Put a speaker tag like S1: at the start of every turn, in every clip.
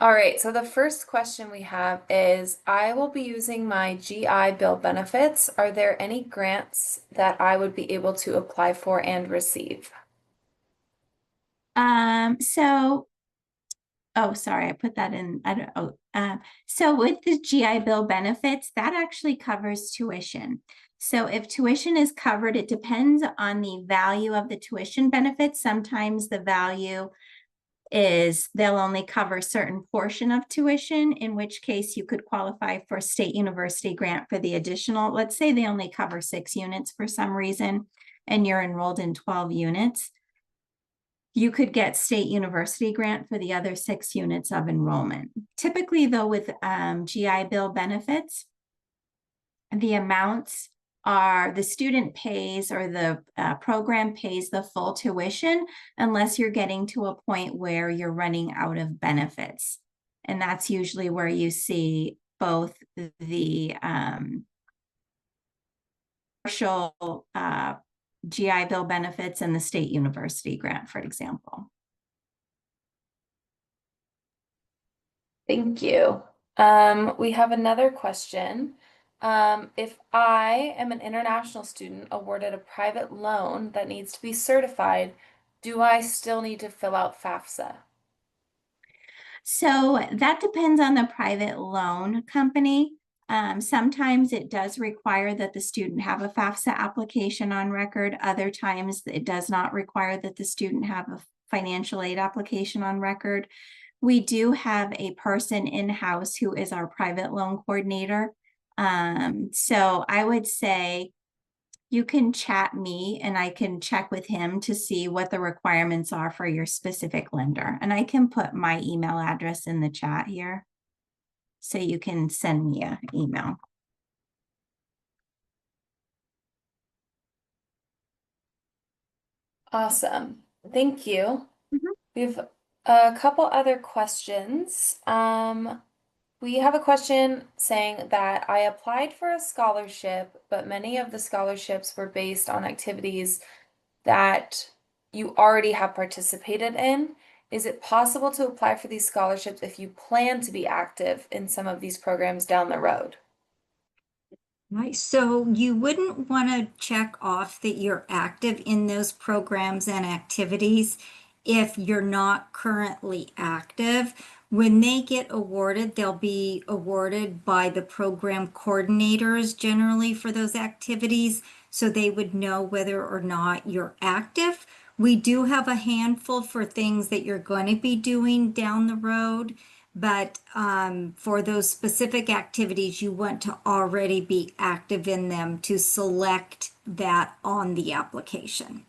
S1: All right, so the first question we have is, I will be using my GI Bill benefits. Are there any grants that I would be able to apply for and receive?
S2: So, oh, sorry, I put that in. I don't, so with the GI Bill benefits, that actually covers tuition. So if tuition is covered, it depends on the value of the tuition benefits. Sometimes the value is they'll only cover a certain portion of tuition, in which case you could qualify for a state university grant for the additional. Let's say they only cover 6 units for some reason, and you're enrolled in 12 units. You could get state university grant for the other 6 units of enrollment. Typically, though, with GI Bill benefits, the amounts are the student pays or the program pays the full tuition unless you're getting to a point where you're running out of benefits. And that's usually where you see both the partial GI Bill benefits and the state university grant, for example.
S1: Thank you. We have another question. If I am an international student awarded a private loan that needs to be certified, do I still need to fill out FAFSA?
S2: So that depends on the private loan company. Sometimes it does require that the student have a FAFSA application on record. Other times it does not require that the student have a financial aid application on record. We do have a person in-house who is our private loan coordinator. So I would say you can chat me and I can check with him to see what the requirements are for your specific lender. And I can put my email address in the chat here so you can send me an email.
S1: Awesome. Thank you.
S2: Mhm.
S1: We have a couple other questions. We have a question saying that I applied for a scholarship, but many of the scholarships were based on activities that you already have participated in. Is it possible to apply for these scholarships if you plan to be active in some of these programs down the road?
S3: Right, so you wouldn't want to check off that you're active in those programs and activities if you're not currently active. When they get awarded, they'll be awarded by the program coordinators generally for those activities, so they would know whether or not you're active. We do have a handful for things that you're going to be doing down the road. But for those specific activities, you want to already be active in them to select that on the application.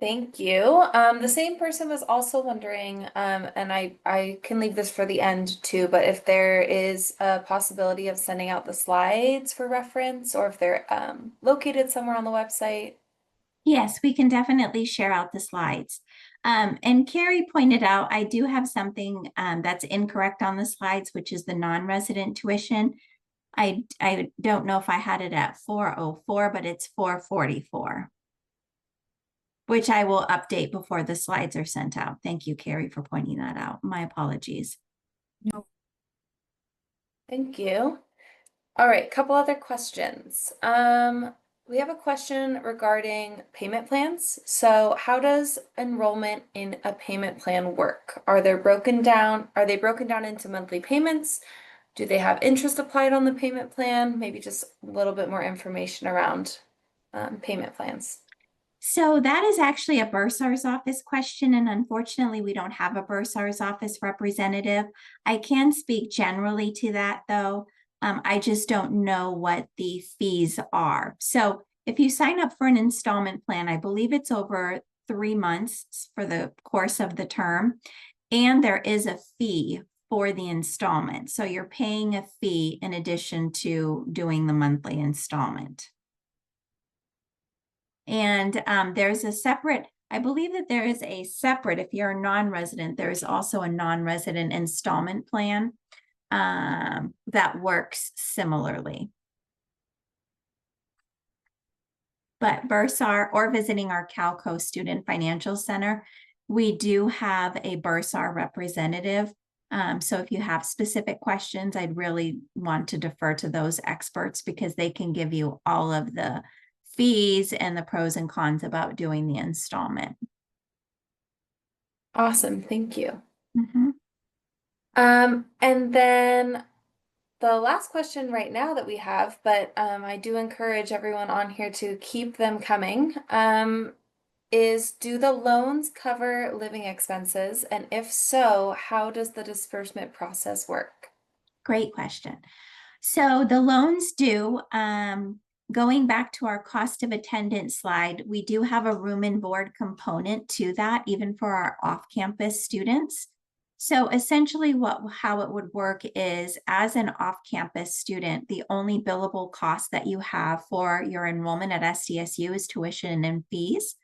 S1: Thank you. The same person was also wondering, and I can leave this for the end too, but if there is a possibility of sending out the slides for reference or if they're located somewhere on the website.
S2: Yes, we can definitely share out the slides. And Carrie pointed out, I do have something that's incorrect on the slides, which is the non-resident tuition. I don't know if I had it at 404, but it's 444, which I will update before the slides are sent out. Thank you, Carrie, for pointing that out. My apologies.
S3: No.
S1: Thank you. All right, couple other questions. We have a question regarding payment plans. So how does enrollment in a payment plan work? Are they broken down into monthly payments? Do they have interest applied on the payment plan? Maybe just a little bit more information around payment plans.
S2: So that is actually a bursar's office question, and unfortunately, we don't have a bursar's office representative. I can speak generally to that, though. I just don't know what the fees are. So if you sign up for an installment plan, I believe it's over 3 months for the course of the term, and there is a fee for the installment. So you're paying a fee in addition to doing the monthly installment. And there's a separate, I believe that there is a separate, if you're a non-resident, there's also a non-resident installment plan that works similarly. But Bursar or visiting our Calco Student Financial Center, We do have a Bursar representative. So if you have specific questions, I'd really want to defer to those experts because they can give you all of the fees and the pros and cons about doing the installment.
S1: Awesome, thank you.
S2: Mhm.
S1: And then the last question right now that we have, but I do encourage everyone on here to keep them coming, is do the loans cover living expenses? And if so, how does the disbursement process work?
S2: Great question. So the loans do, going back to our cost of attendance slide, we do have a room and board component to that, even for our off-campus students. So essentially how it would work is as an off-campus student, the only billable cost that you have for your enrollment at SDSU is tuition and fees.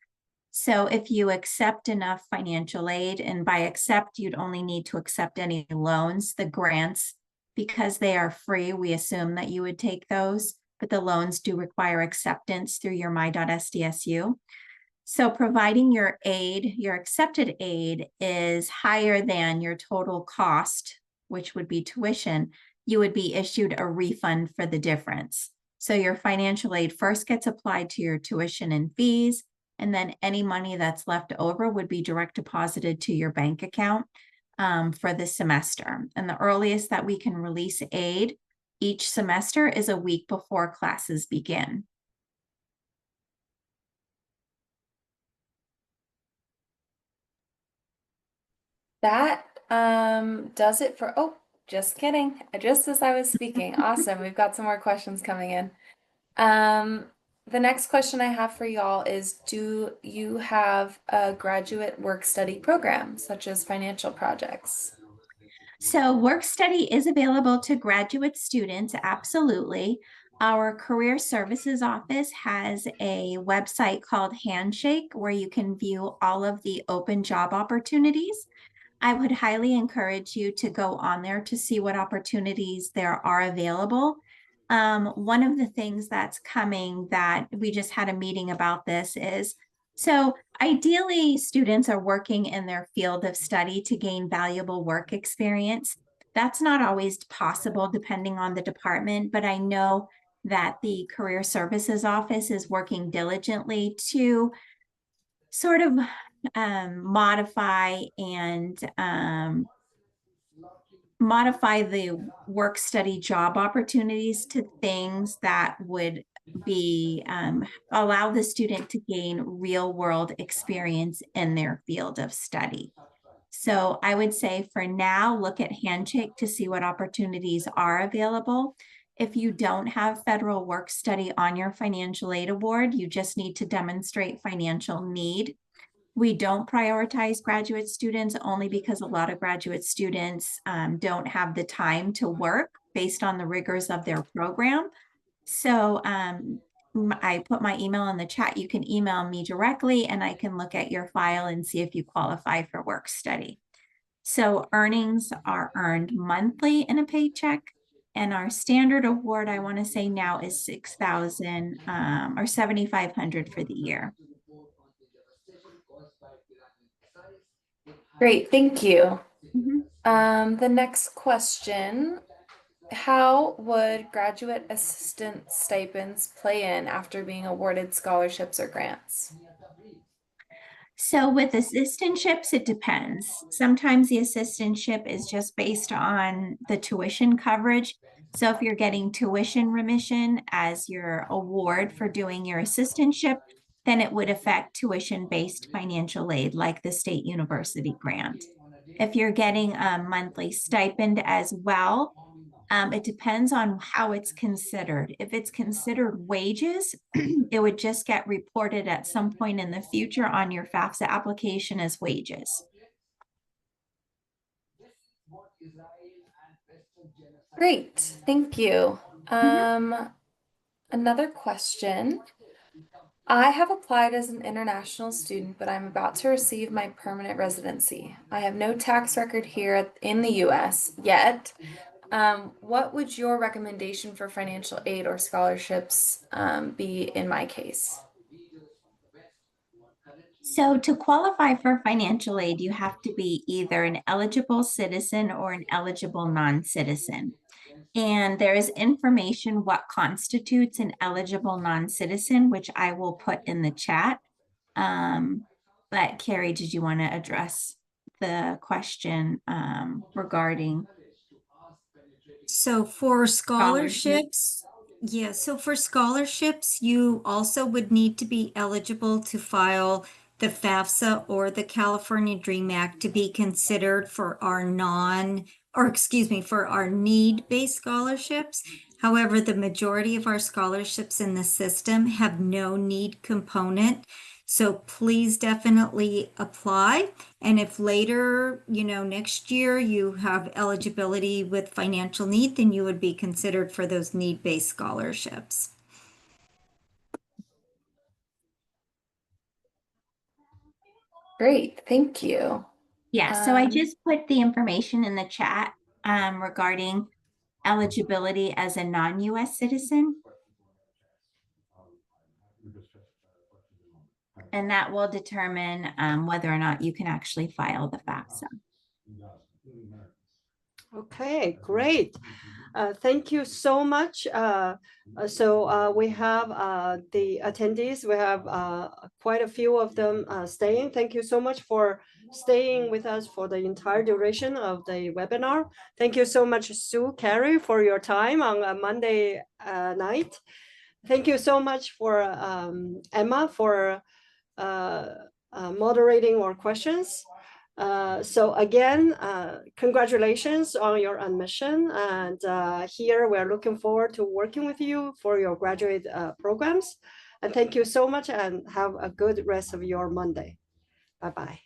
S2: So if you accept enough financial aid, and by accept, you'd only need to accept any loans, the grants, because they are free, we assume that you would take those, but the loans do require acceptance through your my.sdsu. So providing your aid, your accepted aid is higher than your total cost, which would be tuition, you would be issued a refund for the difference. So your financial aid first gets applied to your tuition and fees, and then any money that's left over would be direct deposited to your bank account for the semester. And the earliest that we can release aid each semester is a week before classes begin.
S1: That does it for, oh, just kidding. Just as I was speaking. Awesome. We've got some more questions coming in. The next question I have for y'all is, do you have a graduate work study program, such as financial projects?
S2: So work study is available to graduate students, absolutely. Our career services office has a website called Handshake where you can view all of the open job opportunities. I would highly encourage you to go on there to see what opportunities there are available. One of the things that's coming that we just had a meeting about this is, so ideally students are working in their field of study to gain valuable work experience. That's not always possible depending on the department, but I know that the Career Services Office is working diligently to sort of modify the work study job opportunities to things that would be allow the student to gain real world experience in their field of study. So I would say for now, look at Handshake to see what opportunities are available. If you don't have federal work study on your financial aid award, you just need to demonstrate financial need. We don't prioritize graduate students only because a lot of graduate students don't have the time to work based on the rigors of their program. So I put my email in the chat. You can email me directly and I can look at your file and see if you qualify for work study. So earnings are earned monthly in a paycheck. And our standard award, I want to say now, is 6,000 or 7,500 for the year.
S1: Great, thank you.
S2: Mhm.
S1: The next question, how would graduate assistant stipends play in after being awarded scholarships or grants?
S2: So with assistantships, it depends. Sometimes the assistantship is just based on the tuition coverage. So if you're getting tuition remission as your award for doing your assistantship, then it would affect tuition-based financial aid like the state university grant. If you're getting a monthly stipend as well, it depends on how it's considered. If it's considered wages, it would just get reported at some point in the future on your FAFSA application as wages.
S1: Great, thank you.
S2: Mhm.
S1: Another question. I have applied as an international student, but I'm about to receive my permanent residency. I have no tax record here in the US yet. What would your recommendation for financial aid or scholarships be in my case?
S2: So to qualify for financial aid, you have to be either an eligible citizen or an eligible non-citizen. And there is information what constitutes an eligible non-citizen, which I will put in the chat. But Carrie, did you want to address the question regarding
S3: So for
S2: scholarships?
S3: scholarships, you also would need to be eligible to file the FAFSA or the California Dream Act to be considered for our for our need-based scholarships. However, the majority of our scholarships in the system have no need component. So please definitely apply. And if later, next year you have eligibility with financial need, then you would be considered for those need-based scholarships.
S1: Great, thank you.
S2: Yeah, so I
S1: Um,
S2: just put the information in the chat regarding eligibility as a non-US citizen. And that will determine whether or not you can actually file the FAFSA.
S4: Okay, great. Thank you so much. So we have the attendees. We have quite a few of them staying. Thank you so much for staying with us for the entire duration of the webinar. Thank you so much, Sue Carey, for your time on a Monday night. Thank you so much for Emma for moderating our questions. So again, congratulations on your admission. And here we're looking forward to working with you for your graduate programs. And thank you so much and have a good rest of your Monday. Bye-bye.